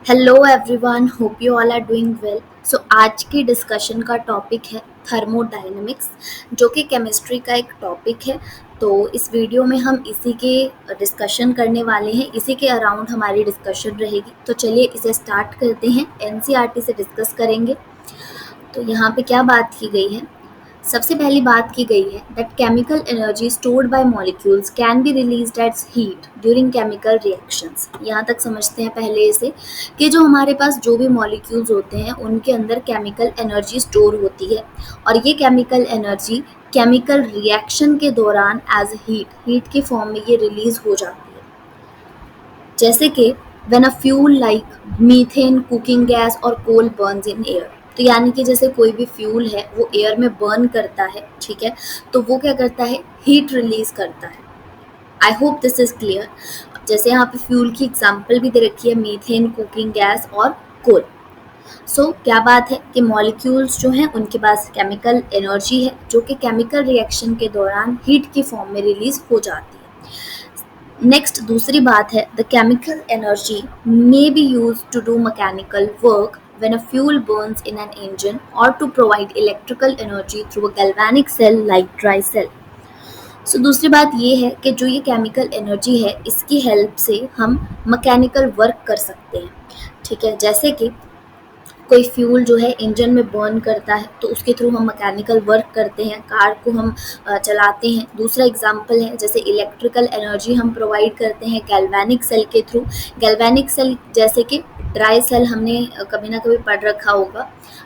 Hello everyone, hope you all are doing well. So आज की discussion का topic है थर्मोडायनेमिक्स, जो कि केमिस्ट्री का एक टॉपिक है। तो इस वीडियो में हम इसी के डिस्कशन करने वाले हैं, इसी के अराउंड हमारी डिस्कशन रहेगी। तो चलिए इसे स्टार्ट करते हैं। एनसीईआरटी से डिस्कस करेंगे। तो यहाँ पे क्या बात की गई है? सबसे पहली बात की गई है that chemical energy stored by molecules can be released as heat during chemical reactions. यहाँ तक समझते हैं पहले इसे, कि जो हमारे पास जो भी मॉलिक्यूल्स होते हैं उनके अंदर केमिकल एनर्जी स्टोर होती है, और ये केमिकल एनर्जी केमिकल रिएक्शन के दौरान एज हीट की फॉर्म में ये रिलीज हो जाती है। जैसे कि when a fuel like methane, cooking gas और कोल बर्न्स इन एयर। तो यानी कि जैसे कोई भी फ्यूल है वो एयर में बर्न करता है, ठीक है, तो वो क्या करता है? हीट रिलीज करता है। I hope this is clear. जैसे यहाँ पे फ्यूल की एग्जांपल भी दे रखी है, मीथेन, कुकिंग गैस और कोल। सो क्या बात है कि मॉलिक्यूल्स जो हैं उनके पास केमिकल एनर्जी है, जो कि केमिकल रिएक्शन के दौरान हीट की फॉर्म में रिलीज हो जाती है। नेक्स्ट दूसरी बात है, the chemical energy may be use to do mechanical work when a fuel burns in an engine or to provide electrical energy through a galvanic cell like dry cell. So दूसरी बात ये है कि जो ये केमिकल एनर्जी है इसकी help से हम मैकेनिकल वर्क कर सकते हैं, ठीक है। जैसे कि कोई फ्यूल जो है इंजन में बर्न करता है तो उसके थ्रू हम मैकेनिकल वर्क करते हैं, कार को हम चलाते हैं। दूसरा एग्जांपल है, जैसे इलेक्ट्रिकल एनर्जी हम प्रोवाइड करते हैं गैल्वेनिक सेल के थ्रू। गैल्वेनिक सेल जैसे कि ड्राई सेल हमने कभी ना कभी पढ़ रखा होगा,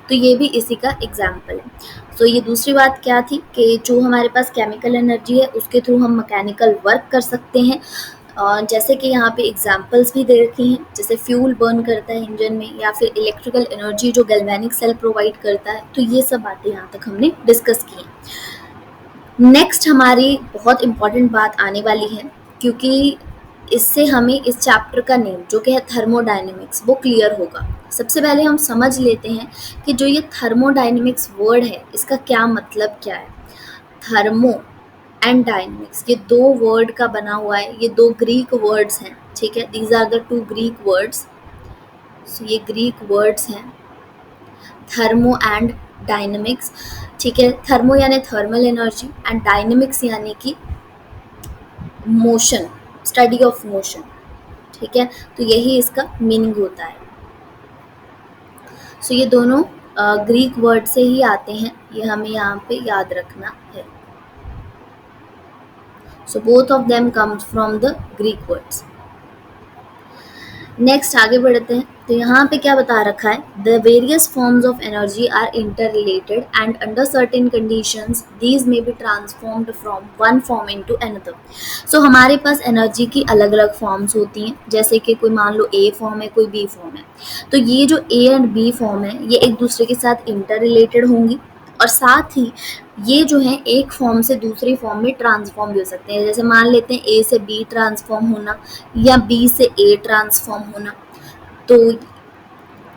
तो ये भी इसी का एग्जाम्पल है। तो ये दूसरी बात क्या थी कि जो हमारे पास केमिकल एनर्जी है उसके थ्रू हम मैकेनिकल वर्क कर सकते हैं। जैसे कि यहाँ पे एग्जांपल्स भी दे रखी हैं, जैसे फ्यूल बर्न करता है इंजन में, या फिर इलेक्ट्रिकल एनर्जी जो गैल्वेनिक सेल प्रोवाइड करता है। तो ये सब बातें यहाँ तक हमने डिस्कस की हैं। नेक्स्ट हमारी बहुत इंपॉर्टेंट बात आने वाली है, क्योंकि इससे हमें इस चैप्टर का नेम जो कि है थर्मोडायनेमिक्स वो क्लियर होगा। सबसे पहले हम समझ लेते हैं कि जो ये थर्मोडायनेमिक्स वर्ड है इसका क्या मतलब क्या है। थर्मो एंड डायनेमिक्स, ये दो वर्ड का बना हुआ है, ये दो ग्रीक वर्ड्स हैं, ठीक है। These are the two Greek words. So ये ग्रीक वर्ड्स हैं, थर्मो एंड डायनेमिक्स, ठीक है। थर्मो यानी थर्मल एनर्जी एंड डायनेमिक्स यानी कि मोशन, स्टडी ऑफ मोशन, ठीक है। तो यही इसका मीनिंग होता है। सो ये दोनों ग्रीक वर्ड से ही आते हैं, ये हमें यहाँ पे याद रखना है। So both of them comes from the Greek words. Next आगे बढ़ते हैं। तो यहाँ पे क्या बता रखा है, the various forms of energy are inter related and under certain conditions these may be transformed from one form into another. So हमारे पास एनर्जी की अलग अलग फॉर्म्स होती हैं, जैसे कि कोई मान लो ए फॉर्म है, कोई बी फॉर्म है। तो ये जो ए एंड बी फॉर्म है ये एक दूसरे के साथ इंटर रिलेटेड होंगी, और साथ ही ये जो है एक फॉर्म से दूसरी फॉर्म में ट्रांसफॉर्म भी हो सकते हैं। जैसे मान लेते हैं ए से बी ट्रांसफॉर्म होना, या बी से ए ट्रांसफॉर्म होना। तो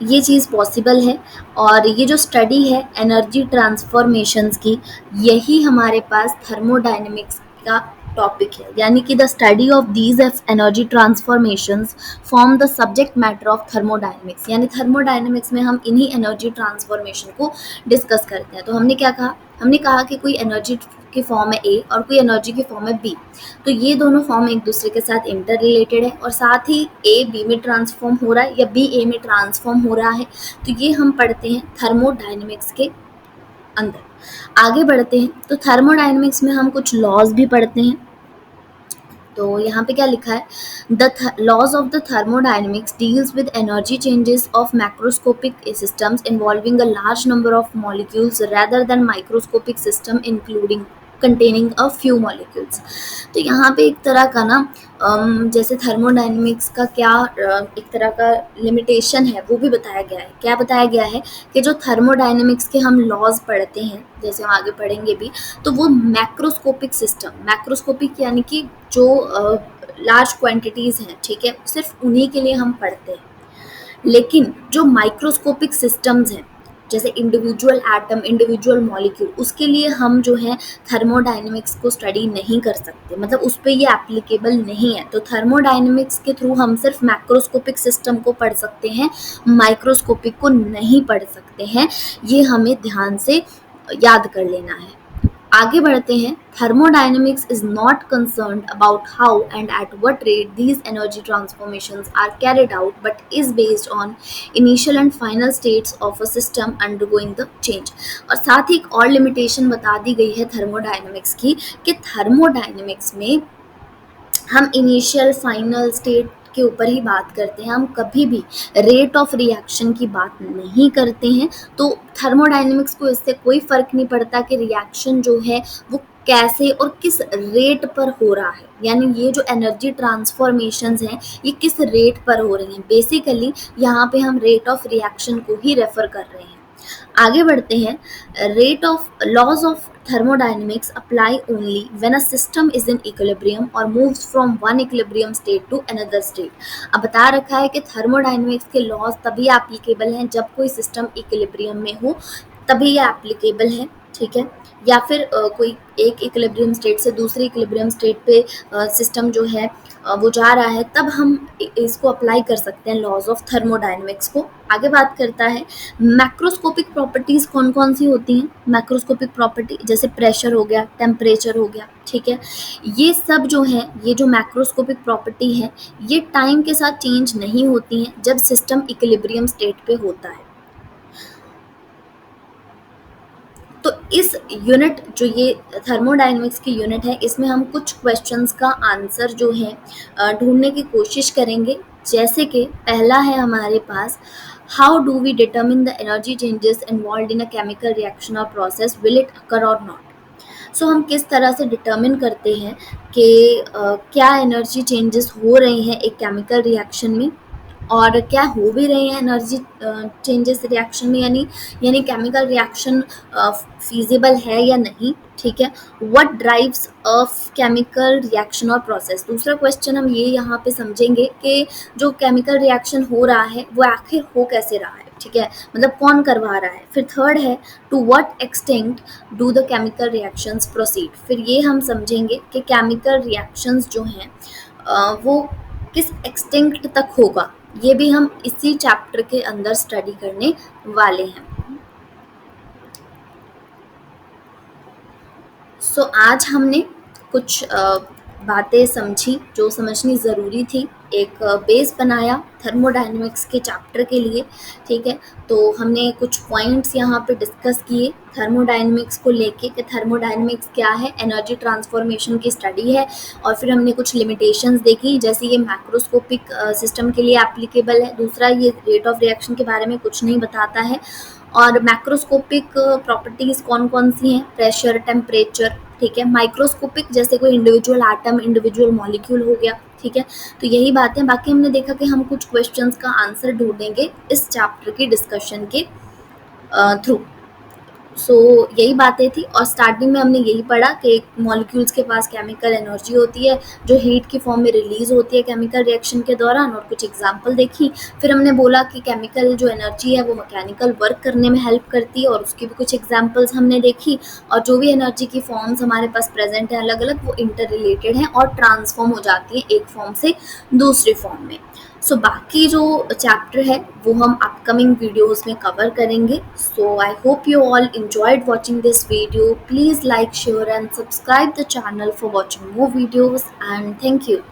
ये चीज़ पॉसिबल है। और ये जो स्टडी है एनर्जी ट्रांसफॉर्मेशंस की, यही हमारे पास थर्मोडायनेमिक्स का टॉपिक है। यानी कि the study of these energy transformations form the subject matter of thermodynamics. यानी थर्मोडायनेमिक्स में हम इन्हीं एनर्जी ट्रांसफॉर्मेशन को डिस्कस करते हैं। तो हमने क्या कहा, हमने कहा कि कोई एनर्जी की फॉर्म है ए और कोई एनर्जी की फॉर्म है बी, तो ये दोनों फॉर्म एक दूसरे के साथ इंटर रिलेटेड है, और साथ ही ए बी में ट्रांसफॉर्म हो रहा है या बी ए में ट्रांसफॉर्म हो रहा है। तो ये हम पढ़ते हैं थर्मोडायनेमिक्स के अंदर। आगे बढ़ते हैं, तो थर्मोडायनेमिक्स में हम कुछ लॉज भी पढ़ते हैं। तो यहाँ पे क्या लिखा है, the laws of the thermodynamics deals with energy changes of macroscopic systems involving a large number of molecules rather than microscopic system including containing a few molecules. तो यहाँ पे एक तरह का ना जैसे थर्मोडायनेमिक्स का क्या एक तरह का लिमिटेशन है वो भी बताया गया है। क्या बताया गया है कि जो थर्मोडायनेमिक्स के हम लॉज पढ़ते हैं, जैसे हम आगे पढ़ेंगे भी, तो वो मैक्रोस्कोपिक सिस्टम, मैक्रोस्कोपिक यानी कि जो लार्ज क्वांटिटीज़ हैं, ठीक है, सिर्फ उन्हीं के लिए हम पढ़ते हैं। लेकिन जो माइक्रोस्कोपिक सिस्टम्स हैं जैसे इंडिविजुअल एटम, इंडिविजुअल मॉलिक्यूल, उसके लिए हम जो है थर्मोडायनेमिक्स को स्टडी नहीं कर सकते, मतलब उस पर ये एप्लीकेबल नहीं है। तो थर्मोडायनेमिक्स के थ्रू हम सिर्फ मैक्रोस्कोपिक सिस्टम को पढ़ सकते हैं, माइक्रोस्कोपिक को नहीं पढ़ सकते हैं। ये हमें ध्यान से याद कर लेना है। आगे बढ़ते हैं। Thermodynamics is not concerned about how and at what rate these energy transformations are carried out, but is based on initial and final states of a system undergoing the change. और साथ ही एक और लिमिटेशन बता दी गई है thermodynamics की, कि thermodynamics में हम इनिशियल फाइनल स्टेट के ऊपर ही बात करते हैं, हम कभी भी रेट ऑफ रिएक्शन की बात नहीं करते हैं। तो थर्मोडायनेमिक्स को इससे कोई फर्क नहीं पड़ता कि रिएक्शन जो है वो कैसे और किस रेट पर हो रहा है, यानी ये जो एनर्जी ट्रांसफॉर्मेशंस हैं ये किस रेट पर हो रही हैं। बेसिकली यहाँ पे हम रेट ऑफ रिएक्शन को ही रेफर कर रहे हैं। आगे बढ़ते हैं। Rate of laws of thermodynamics apply only when a system is in equilibrium or moves from one equilibrium state to another state। अब बता रखा है कि थर्मोडायनेमिक्स के लॉज तभी एप्लीकेबल हैं जब कोई सिस्टम इक्विलिब्रियम में हो, तभी ये एप्लीकेबल है, ठीक है। या फिर कोई एक इक्विलिब्रियम स्टेट से दूसरी इक्विलिब्रियम स्टेट पे सिस्टम जो है वो जा रहा है, तब हम इसको अप्लाई कर सकते हैं लॉज ऑफ थर्मोडायनेमिक्स को। आगे बात करता है मैक्रोस्कोपिक प्रॉपर्टीज़ कौन कौन सी होती हैं। मैक्रोस्कोपिक प्रॉपर्टी जैसे प्रेशर हो गया, टेम्परेचर हो गया, ठीक है। ये सब जो है, ये जो मैक्रोस्कोपिक प्रॉपर्टी है, ये टाइम के साथ चेंज नहीं होती हैं जब सिस्टम इक्विलिब्रियम स्टेट पे होता है। तो इस यूनिट जो ये थर्मोडायनेमिक्स की यूनिट है, इसमें हम कुछ क्वेश्चंस का आंसर जो है ढूंढने की कोशिश करेंगे। जैसे कि पहला है हमारे पास, how do we determine the energy changes involve in a chemical reaction or process, will it occur or not. सो हम किस तरह से डिटर्मिन करते हैं कि क्या एनर्जी चेंजेस हो रहे हैं एक केमिकल रिएक्शन में, और क्या हो भी रहे हैं एनर्जी चेंजेस रिएक्शन में, यानी केमिकल रिएक्शन फीजिबल है या नहीं, ठीक है। What drives a chemical reaction or process. दूसरा क्वेश्चन हम ये यहाँ पे समझेंगे कि जो केमिकल रिएक्शन हो रहा है वो आखिर हो कैसे रहा है, ठीक है, मतलब कौन करवा रहा है। फिर थर्ड है, to what extent do the chemical reactions proceed. फिर ये हम समझेंगे कि केमिकल रिएक्शंस जो हैं वो किस एक्सटेंट तक होगा, ये भी हम इसी चैप्टर के अंदर स्टडी करने वाले हैं। सो आज हमने कुछ बातें समझी जो समझनी ज़रूरी थी, एक बेस बनाया थर्मोडायनेमिक्स के चैप्टर के लिए, ठीक है। तो हमने कुछ पॉइंट्स यहाँ पे डिस्कस किए थर्मोडायनेमिक्स को लेके कि थर्मोडायनेमिक्स क्या है, एनर्जी ट्रांसफॉर्मेशन की स्टडी है। और फिर हमने कुछ लिमिटेशंस देखी, जैसे ये मैक्रोस्कोपिक सिस्टम के लिए एप्लीकेबल है। दूसरा, ये रेट ऑफ रिएक्शन के बारे में कुछ नहीं बताता है। और मैक्रोस्कोपिक प्रॉपर्टीज़ कौन कौन सी हैं, प्रेशर, टेम्परेचर, ठीक है। माइक्रोस्कोपिक जैसे कोई इंडिविजुअल एटम, इंडिविजुअल मॉलिक्यूल हो गया, ठीक है। तो यही बातें, बाकी हमने देखा कि हम कुछ क्वेश्चंस का आंसर ढूंढेंगे इस चैप्टर की डिस्कशन के थ्रू। सो यही बातें थी। और स्टार्टिंग में हमने यही पढ़ा कि मॉलिक्यूल्स के पास केमिकल एनर्जी होती है जो हीट की फॉर्म में रिलीज होती है केमिकल रिएक्शन के दौरान, और कुछ एग्जांपल देखी। फिर हमने बोला कि केमिकल जो एनर्जी है वो मैकेनिकल वर्क करने में हेल्प करती है, और उसकी भी कुछ एग्जांपल्स हमने देखी। और जो भी एनर्जी की फॉर्म्स हमारे पास प्रेजेंट है अलग अलग, वो इंटर रिलेटेड हैं और ट्रांसफॉर्म हो जाती है एक फॉर्म से दूसरी फॉर्म में। सो बाकी जो चैप्टर है वो हम अपकमिंग वीडियोस में कवर करेंगे। So I hope you all enjoyed watching this video. Please like, share and subscribe the channel for watching more videos, and thank you.